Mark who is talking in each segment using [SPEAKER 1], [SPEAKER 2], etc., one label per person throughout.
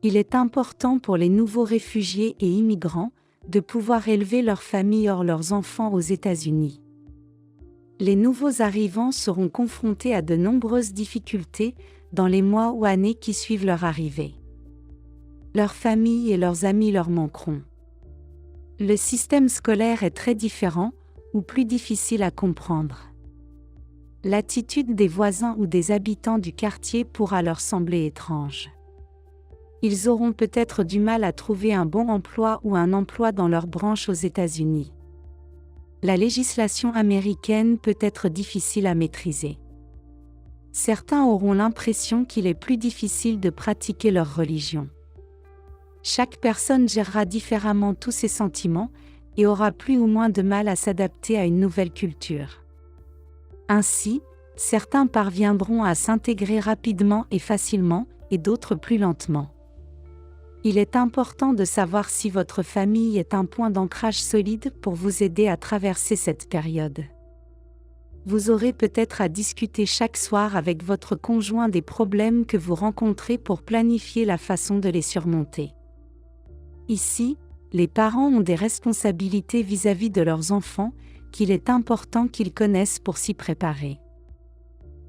[SPEAKER 1] Il est important pour les nouveaux réfugiés et immigrants de pouvoir élever leur famille hors leurs enfants aux États-Unis. Les nouveaux arrivants seront confrontés à de nombreuses difficultés dans les mois ou années qui suivent leur arrivée. Leurs familles et leurs amis leur manqueront. Le système scolaire est très différent ou plus difficile à comprendre. L'attitude des voisins ou des habitants du quartier pourra leur sembler étrange. Ils auront peut-être du mal à trouver un bon emploi ou un emploi dans leur branche aux États-Unis. La législation américaine peut être difficile à maîtriser. Certains auront l'impression qu'il est plus difficile de pratiquer leur religion. Chaque personne gérera différemment tous ses sentiments et aura plus ou moins de mal à s'adapter à une nouvelle culture. Ainsi, certains parviendront à s'intégrer rapidement et facilement, et d'autres plus lentement. Il est important de savoir si votre famille est un point d'ancrage solide pour vous aider à traverser cette période. Vous aurez peut-être à discuter chaque soir avec votre conjoint des problèmes que vous rencontrez pour planifier la façon de les surmonter. Ici, les parents ont des responsabilités vis-à-vis de leurs enfants qu'il est important qu'ils connaissent pour s'y préparer.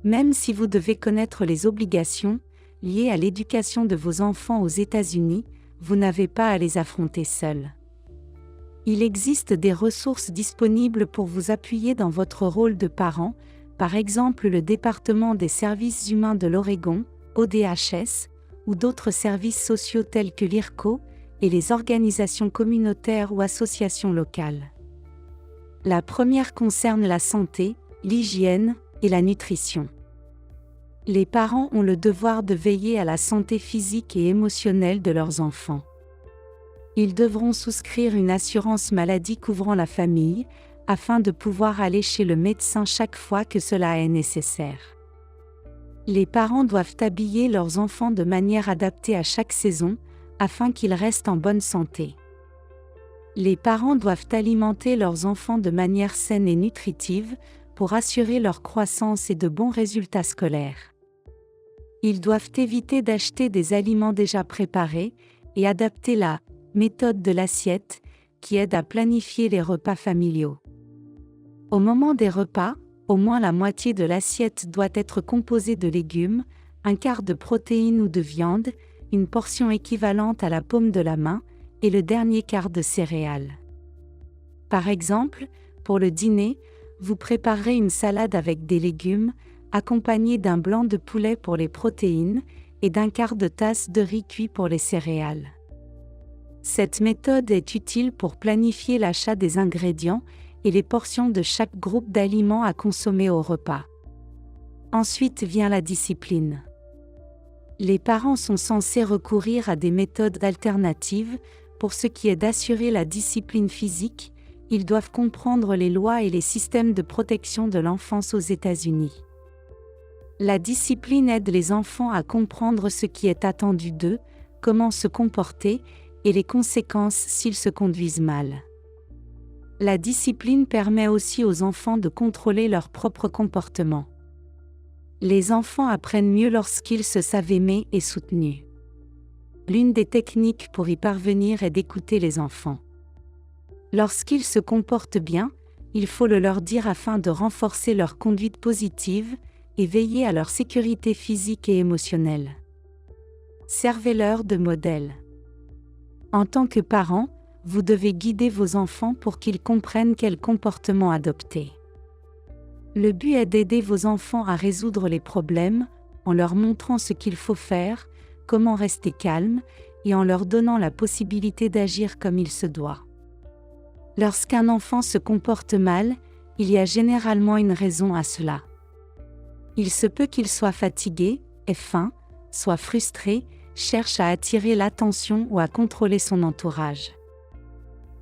[SPEAKER 1] Même si vous devez connaître les obligations liées à l'éducation de vos enfants aux États-Unis, vous n'avez pas à les affronter seuls. Il existe des ressources disponibles pour vous appuyer dans votre rôle de parent, par exemple le département des services humains de l'Oregon, ODHS, ou d'autres services sociaux tels que l'IRCO, et les organisations communautaires ou associations locales. La première concerne la santé, l'hygiène et la nutrition. Les parents ont le devoir de veiller à la santé physique et émotionnelle de leurs enfants. Ils devront souscrire une assurance maladie couvrant la famille, afin de pouvoir aller chez le médecin chaque fois que cela est nécessaire. Les parents doivent habiller leurs enfants de manière adaptée à chaque saison, afin qu'ils restent en bonne santé. Les parents doivent alimenter leurs enfants de manière saine et nutritive, pour assurer leur croissance et de bons résultats scolaires. Ils doivent éviter d'acheter des aliments déjà préparés, et adapter la méthode de l'assiette, qui aide à planifier les repas familiaux. Au moment des repas, au moins la moitié de l'assiette doit être composée de légumes, un quart de protéines ou de viande, une portion équivalente à la paume de la main, et le dernier quart de céréales. Par exemple, pour le dîner, vous préparerez une salade avec des légumes, accompagnée d'un blanc de poulet pour les protéines, et d'un quart de tasse de riz cuit pour les céréales. Cette méthode est utile pour planifier l'achat des ingrédients et les portions de chaque groupe d'aliments à consommer au repas. Ensuite vient la discipline. Les parents sont censés recourir à des méthodes alternatives. Pour ce qui est d'assurer la discipline physique, ils doivent comprendre les lois et les systèmes de protection de l'enfance aux États-Unis. La discipline aide les enfants à comprendre ce qui est attendu d'eux, comment se comporter, et les conséquences s'ils se conduisent mal. La discipline permet aussi aux enfants de contrôler leur propre comportement. Les enfants apprennent mieux lorsqu'ils se savent aimés et soutenus. L'une des techniques pour y parvenir est d'écouter les enfants. Lorsqu'ils se comportent bien, il faut le leur dire afin de renforcer leur conduite positive et veiller à leur sécurité physique et émotionnelle. Servez-leur de modèle. En tant que parent, vous devez guider vos enfants pour qu'ils comprennent quel comportement adopter. Le but est d'aider vos enfants à résoudre les problèmes, en leur montrant ce qu'il faut faire, comment rester calme, et en leur donnant la possibilité d'agir comme il se doit. Lorsqu'un enfant se comporte mal, il y a généralement une raison à cela. Il se peut qu'il soit fatigué, ait faim, soit frustré, cherche à attirer l'attention ou à contrôler son entourage.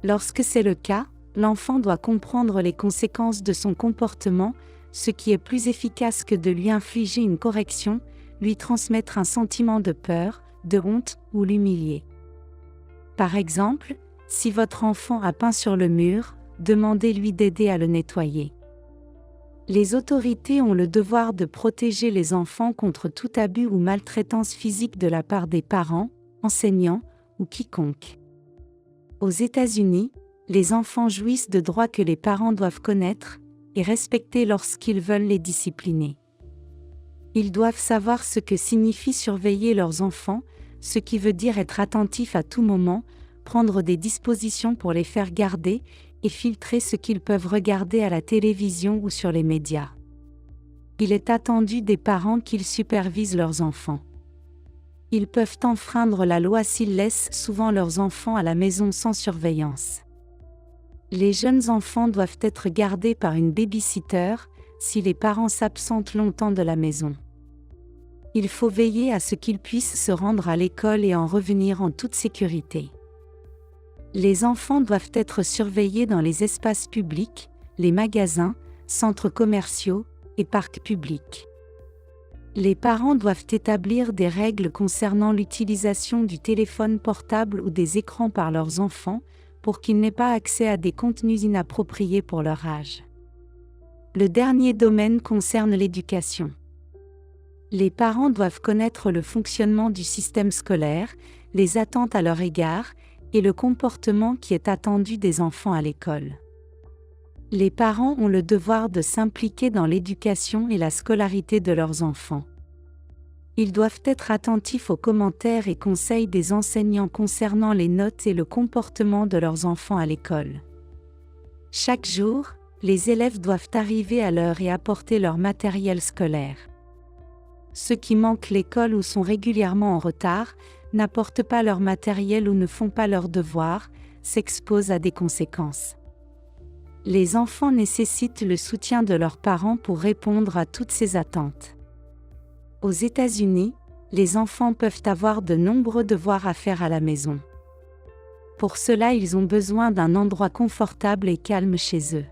[SPEAKER 1] Lorsque c'est le cas, l'enfant doit comprendre les conséquences de son comportement, ce qui est plus efficace que de lui infliger une correction, lui transmettre un sentiment de peur, de honte ou l'humilier. Par exemple, si votre enfant a peint sur le mur, demandez-lui d'aider à le nettoyer. Les autorités ont le devoir de protéger les enfants contre tout abus ou maltraitance physique de la part des parents, enseignant ou quiconque. Aux États-Unis, les enfants jouissent de droits que les parents doivent connaître et respecter lorsqu'ils veulent les discipliner. Ils doivent savoir ce que signifie surveiller leurs enfants, ce qui veut dire être attentif à tout moment, prendre des dispositions pour les faire garder et filtrer ce qu'ils peuvent regarder à la télévision ou sur les médias. Il est attendu des parents qu'ils supervisent leurs enfants. Ils peuvent enfreindre la loi s'ils laissent souvent leurs enfants à la maison sans surveillance. Les jeunes enfants doivent être gardés par une baby-sitter si les parents s'absentent longtemps de la maison. Il faut veiller à ce qu'ils puissent se rendre à l'école et en revenir en toute sécurité. Les enfants doivent être surveillés dans les espaces publics, les magasins, centres commerciaux et parcs publics. Les parents doivent établir des règles concernant l'utilisation du téléphone portable ou des écrans par leurs enfants, pour qu'ils n'aient pas accès à des contenus inappropriés pour leur âge. Le dernier domaine concerne l'éducation. Les parents doivent connaître le fonctionnement du système scolaire, les attentes à leur égard, et le comportement qui est attendu des enfants à l'école. Les parents ont le devoir de s'impliquer dans l'éducation et la scolarité de leurs enfants. Ils doivent être attentifs aux commentaires et conseils des enseignants concernant les notes et le comportement de leurs enfants à l'école. Chaque jour, les élèves doivent arriver à l'heure et apporter leur matériel scolaire. Ceux qui manquent l'école ou sont régulièrement en retard, n'apportent pas leur matériel ou ne font pas leurs devoirs, s'exposent à des conséquences. Les enfants nécessitent le soutien de leurs parents pour répondre à toutes ces attentes. Aux États-Unis, les enfants peuvent avoir de nombreux devoirs à faire à la maison. Pour cela, ils ont besoin d'un endroit confortable et calme chez eux.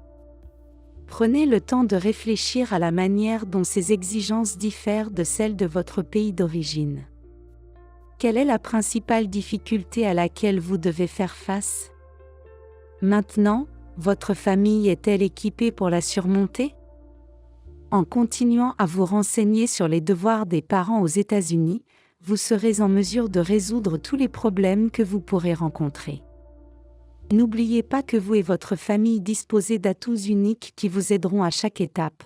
[SPEAKER 1] Prenez le temps de réfléchir à la manière dont ces exigences diffèrent de celles de votre pays d'origine. Quelle est la principale difficulté à laquelle vous devez faire face? Maintenant, votre famille est-elle équipée pour la surmonter? En continuant à vous renseigner sur les devoirs des parents aux États-Unis, vous serez en mesure de résoudre tous les problèmes que vous pourrez rencontrer. N'oubliez pas que vous et votre famille disposez d'atouts uniques qui vous aideront à chaque étape.